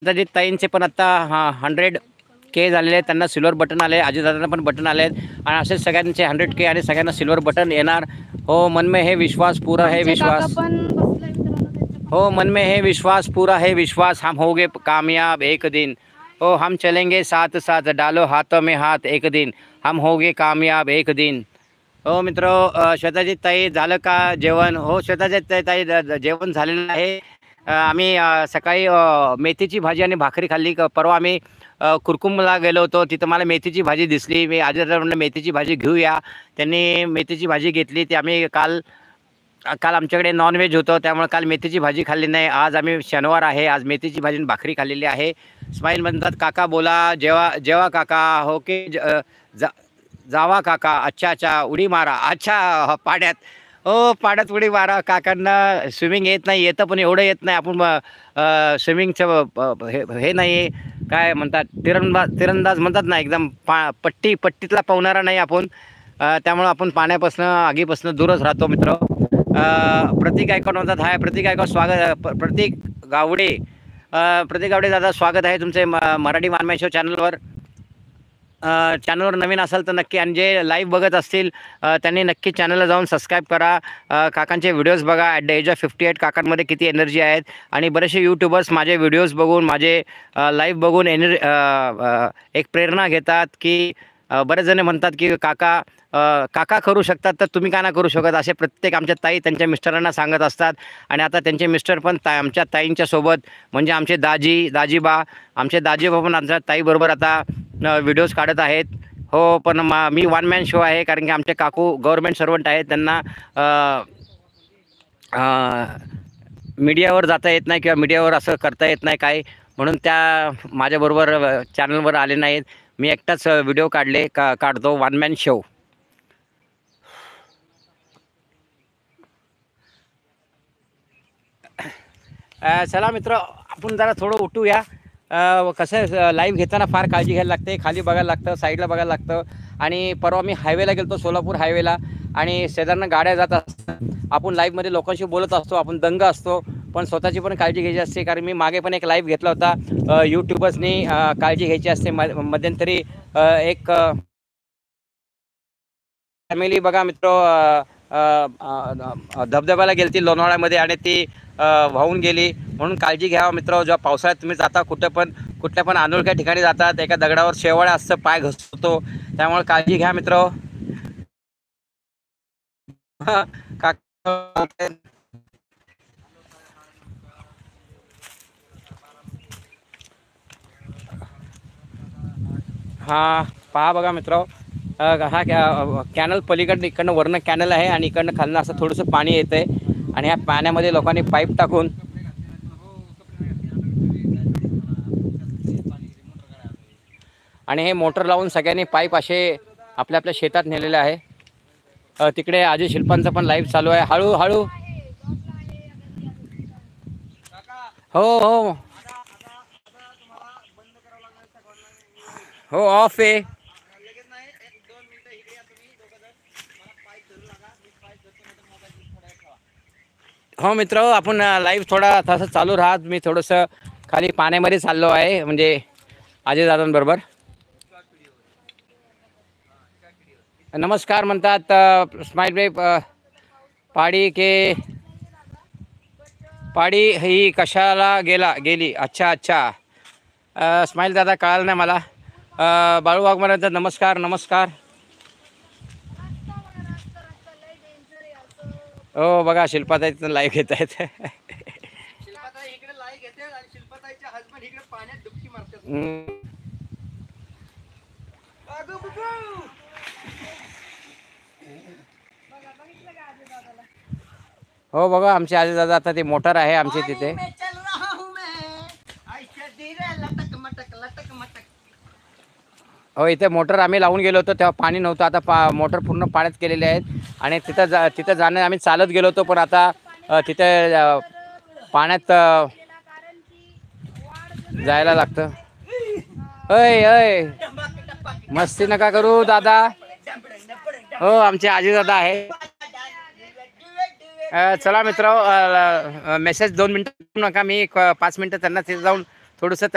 श्वेताजी ताईंचे पण आता 100K झालेले आहेत, त्यांना सिल्वर बटन आले, अजितदादांना पण बटन आले आहेत आणि असेच सगळ्यांचे 100K आणि सगळ्यांना सिल्वर बटन येणार. हो मन में है विश्वास, पूरा है विश्वास. हो मन में है विश्वास, पूरा है विश्वास, हम होंगे कामयाब एक दिन. हो हम चलेंगे साथ साथ, डालो हाथों में हाथ, एक दिन हम होंगे कामयाब एक दिन. हो मित्र, श्वेताजी ताई झालं का जेवण? हो श्वेताजी ताई जेवण झालेलं आहे. आम्ही सकाळी मेथीची भाजी आणि भाकरी खाल्ली. परवा आम्ही कुरकुमला गेलो होतो, तिथं मला मेथीची भाजी दिसली. मी आजी म्हणलं मेथीची भाजी घेऊया. त्यांनी मेथीची भाजी घेतली. ती आम्ही काल काल आमच्याकडे नॉनव्हेज होतं, त्यामुळे काल मेथीची भाजी खाल्ली नाही. आज आम्ही शनिवार आहे, आज मेथीची भाजी आणि भाकरी खाल्लेली आहे. स्माईल म्हणतात काका बोला, जेवा जेवा काका. हो की जावा काका. अच्छा अच्छा, उडी मारा. अच्छा पाड्यात. हो पाड्यात उडी मारा. काकांना स्विमिंग येत नाही, येतं पण एवढं येत नाही. आपण स्विमिंगचं हे नाही काय म्हणतात, तिरंदाज म्हणतात ना, एकदम पट्टीतला पोहणारा नाही आपण. त्यामुळं आपण पाण्यापासून आगीपासून दूरच राहतो मित्र. प्रतीक गायकवाड म्हणतात हाय. प्रतीक गायकवाड स्वागत. प्रतीक गावडे, प्रतीक गावडे दादा स्वागत आहे तुमचे मराठी वाङ्मय शो चॅनलवर. चॅनलवर नवीन असाल तर नक्की, आणि जे लाईव्ह बघत असतील त्यांनी नक्की चॅनलला जाऊन सबस्क्राईब करा. काकांचे व्हिडिओज बघा. ॲट द एज ऑफ 58 काकांमध्ये किती एनर्जी आहेत. आणि बरेचसे यूट्यूबर्स माझे व्हिडिओज बघून, माझे लाईव्ह बघून एक प्रेरणा घेतात की बरेच जण म्हणतात की काका काका करू शकतात तर तुम्ही का नाही करू शकत, असे प्रत्येक आमच्या ताई त्यांच्या मिस्टरांना सांगत असतात. आणि आता त्यांचे मिस्टर पण आमच्या ताईंच्या सोबत, म्हणजे आमचे दाजीबा पण आमच्या ताईबरोबर आता व्हिडिओज काढत आहेत. हो पण मी वन मॅन शो आहे, कारण की आमचे काकू गव्हर्मेंट सर्वंट आहेत. त्यांना मीडियावर जाता येत नाही किंवा मीडियावर असं करता येत नाही काय, म्हणून त्या माझ्याबरोबर चॅनलवर आले नाहीत. मी एकटाच व्हिडिओ काढतो वन मॅन शो. चला मित्र, आपण जरा थोडं उठूया. कसं आहे, लाईव्ह घेताना फार काळजी घ्यायला लागते. खाली बघायला लागतं, साईडला बघायला लागतं. आणि परवा मी हायवेला गेलो, सोलापूर हायवेला, आणि शेजारनं गाड्या जात असतात. आपण लाईव्हमध्ये लोकांशी बोलत असतो, आपण दंग असतो, पण स्वतःची पण काळजी घ्यायची असते. कारण मी मागे पण एक लाईव्ह घेतला होता. यूट्यूबर्सनी काळजी घ्यायची असते. मध्यंतरी एक फॅमिली बघा मित्र, धबधब्याला गेली ती लोणावळ्यामध्ये, आणि ती वाहून गेली. म्हणून काळजी घ्यावा मित्र. जेव्हा पावसाळ्यात तुम्ही जाता, कुठल्या पण अनोळख्या ठिकाणी जातात, एका दगडावर शेवाळ्या असतं, पाय घसरतो, त्यामुळे काळजी घ्या मित्र. हा पहा बघा मित्र, हा कॅनल पलीकडनं इकडनं वरनं कॅनल आहे, आणि इकडनं खालनं असं थोडंसं पाणी येतं आहे. आणि ह्या पाण्यामध्ये लोकांनी पाईप टाकून आणि हे मोटर लावून सगळ्यांनी पाईप असे आपल्या आपल्या शेतात नेलेले आहे. तिकडे आजी शिल्पांचं पण लाईव्ह चालू आहे. हळूहळू. हो हो हो ऑफ आहे. हो मित्र, आपण लाईव्ह थोडा तसं चालू राहत. मी थोडंसं खाली पाण्यामध्ये चाललो आहे, म्हणजे अजय दादांबरोबर. नमस्कार म्हणतात स्माईल भाई. पाडी ही कशाला गेली. अच्छा अच्छा, स्माईल दादा कळालं नाही मला. बाळू वाघमारे नमस्कार नमस्कार. हो बघा, शिल्पाताई लाईव्ह घेत आहेत. हो बघा, आमचे आजी दादा आता ते मोटर आहे आमची तिथे. हो इथे मोटर आम्ही लावून गेलो होतो, तेव्हा पाणी नव्हतं. आता मोटर पूर्ण पाण्यात केलेले आहेत, आणि तिथं जाणं आम्ही चालत गेलो होतो, पण आता तिथे पाण्यात जायला लागतं. अय मस्ती नका करू दादा. हो आमचे आजी दादा आहे. चला मित्र, मेसेज 2 मिनटं नका, मी 5 मिनटं त्यांना तिथे जाऊन थोडंसं